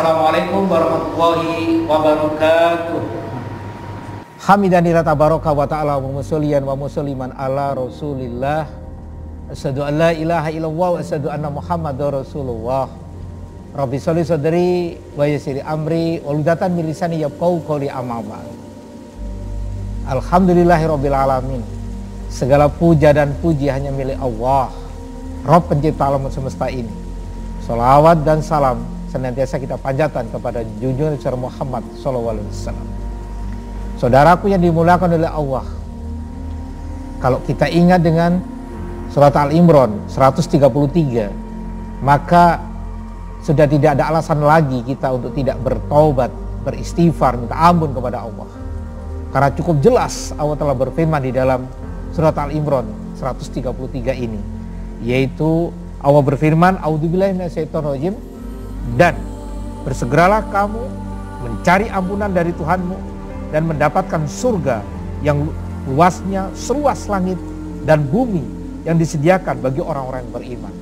Assalamualaikum warahmatullahi wabarakatuh. Hamidani rata barokah wa ta'ala wa musalliyan wa musliman ala rasulillah. Asyhadu an la ilaha illallah wa asyhadu anna muhammadar rasulullah. Rabbi sholli sadri wa yassir amri waludatan min lisani yafqahu qawli amma ba'd. Alhamdulillahirabbil alamin. Segala puja dan puji hanya milik Allah, Rabb pencipta alam semesta ini. Sholawat dan salam senantiasa kita panjatkan kepada junjungan besar Muhammad sallallahu alaihi wasallam. Saudaraku yang dimuliakan oleh Allah, kalau kita ingat dengan surat Al-Imran 133, maka sudah tidak ada alasan lagi kita untuk tidak bertaubat, beristighfar, minta ampun kepada Allah. Karena cukup jelas Allah telah berfirman di dalam surat Al-Imran 133 ini, yaitu Allah berfirman, A'udzubillahi minasyaitonirrajim, dan bersegeralah kamu mencari ampunan dari Tuhanmu dan mendapatkan surga yang luasnya seluas langit dan bumi yang disediakan bagi orang-orang yang beriman.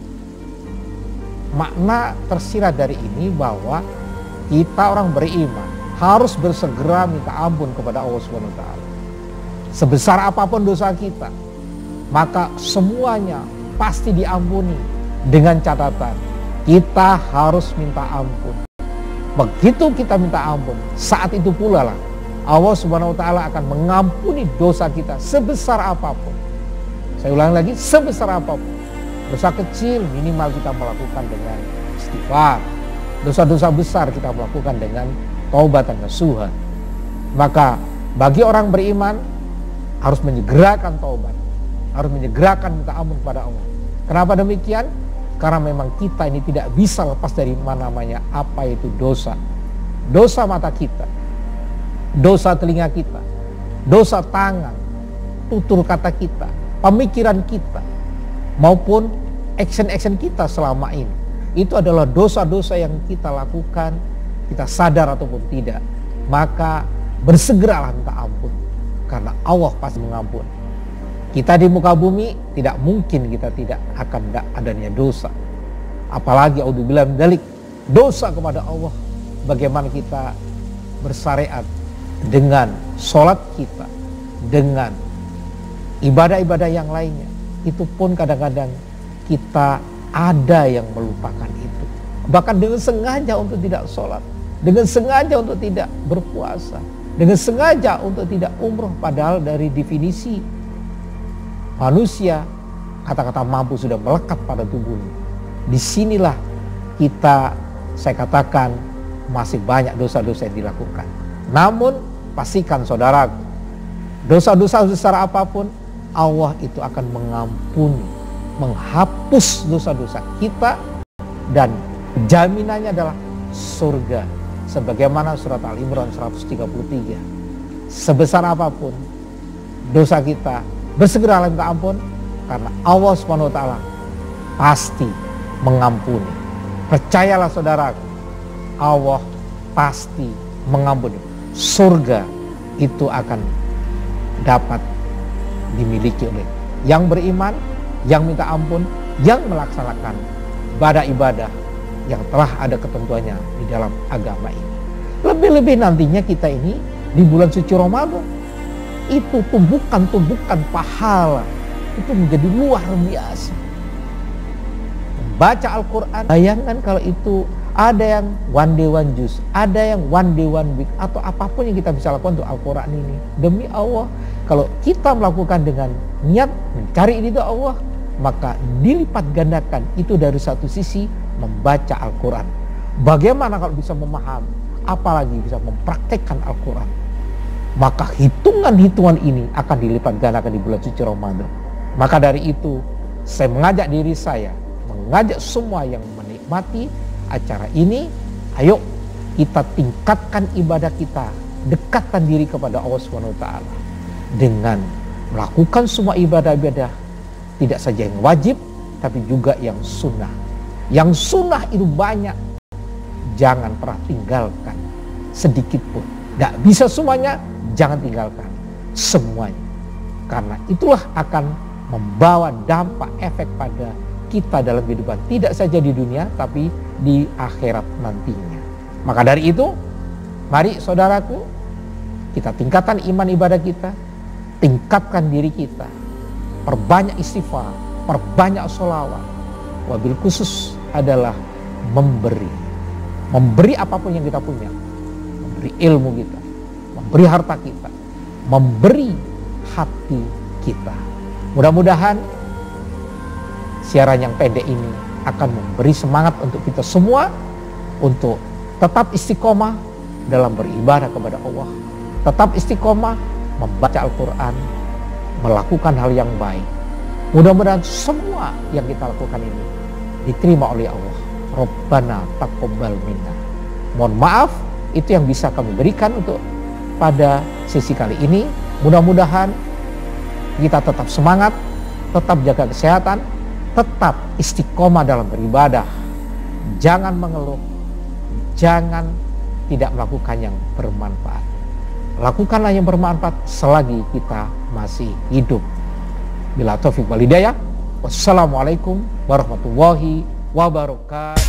Makna tersirat dari ini bahwa kita orang beriman harus bersegera minta ampun kepada Allah Subhanahu wa taala. Sebesar apapun dosa kita, maka semuanya pasti diampuni dengan catatan kita harus minta ampun. Begitu kita minta ampun, saat itu pula lah Allah Subhanahu wa taala akan mengampuni dosa kita sebesar apapun. Saya ulang lagi, sebesar apapun. Dosa kecil minimal kita melakukan dengan istighfar. Dosa-dosa besar kita melakukan dengan taubat dan nasuha. Maka bagi orang beriman harus menyegerakan taubat, harus menyegerakan minta ampun kepada Allah. Kenapa demikian? Karena memang kita ini tidak bisa lepas dari namanya apa itu dosa. Dosa mata kita, dosa telinga kita, dosa tangan, tutur kata kita, pemikiran kita, maupun action kita selama ini. Itu adalah dosa-dosa yang kita lakukan, kita sadar ataupun tidak. Maka bersegeralah minta ampun, karena Allah pasti mengampuni. Kita di muka bumi tidak mungkin kita tidak akan adanya dosa. Apalagi auzubillah min dzalik, dosa kepada Allah. Bagaimana kita bersyariat dengan sholat kita, dengan ibadah-ibadah yang lainnya, itu pun kadang-kadang kita ada yang melupakan itu. Bahkan dengan sengaja untuk tidak sholat, dengan sengaja untuk tidak berpuasa, dengan sengaja untuk tidak umroh, padahal dari definisi manusia, kata-kata mampu sudah melekat pada tubuhnya. Disinilah kita, saya katakan, masih banyak dosa-dosa yang dilakukan. Namun pastikan saudaraku, dosa-dosa besar apapun, Allah itu akan mengampuni, menghapus dosa-dosa kita, dan jaminannya adalah surga. Sebagaimana surat Al-Imran 133. Sebesar apapun dosa kita, bersegeralah minta ampun, karena Allah Subhanahu wa taala pasti mengampuni. Percayalah saudaraku, Allah pasti mengampuni. Surga itu akan dapat dimiliki oleh yang beriman, yang minta ampun, yang melaksanakan ibadah-ibadah yang telah ada ketentuannya di dalam agama ini. Lebih-lebih nantinya kita ini di bulan suci Ramadan, itu tumbukan pahala itu menjadi luar biasa. Membaca Al-Quran, bayangkan kalau itu ada yang one day one juz, ada yang one day one week, atau apapun yang kita bisa lakukan untuk Al-Quran ini. Demi Allah, kalau kita melakukan dengan niat mencari ridha Allah, maka dilipat gandakan itu dari satu sisi membaca Al-Quran. Bagaimana kalau bisa memahami, apalagi bisa mempraktekkan Al-Quran, maka hitungan-hitungan ini akan dilipat gandakan di bulan suci Ramadan. Maka dari itu, saya mengajak diri saya, mengajak semua yang menikmati acara ini, ayo kita tingkatkan ibadah kita, dekatkan diri kepada Allah Subhanahu wa taala dengan melakukan semua ibadah-ibadah, tidak saja yang wajib, tapi juga yang sunnah. Yang sunnah itu banyak, jangan pernah tinggalkan sedikit pun. Tidak bisa semuanya, jangan tinggalkan semuanya. Karena itulah akan membawa dampak efek pada kita dalam kehidupan, tidak saja di dunia tapi di akhirat nantinya. Maka dari itu, mari saudaraku, kita tingkatkan iman ibadah kita, tingkatkan diri kita, perbanyak istighfar, perbanyak sholawat. Wabil khusus adalah memberi apapun yang kita punya, memberi ilmu kita, memberi harta kita, memberi hati kita. Mudah-mudahan siaran yang pendek ini akan memberi semangat untuk kita semua untuk tetap istiqomah dalam beribadah kepada Allah, tetap istiqomah membaca Al-Quran, melakukan hal yang baik. Mudah-mudahan semua yang kita lakukan ini diterima oleh Allah. Rabbana taqabbal minna. Mohon maaf, itu yang bisa kami berikan untuk pada sesi kali ini. Mudah-mudahan kita tetap semangat, tetap jaga kesehatan, tetap istiqomah dalam beribadah. Jangan mengeluh, jangan tidak melakukan yang bermanfaat. Lakukanlah yang bermanfaat selagi kita masih hidup. Bila taufik wal hidayah. Wassalamualaikum warahmatullahi wabarakatuh.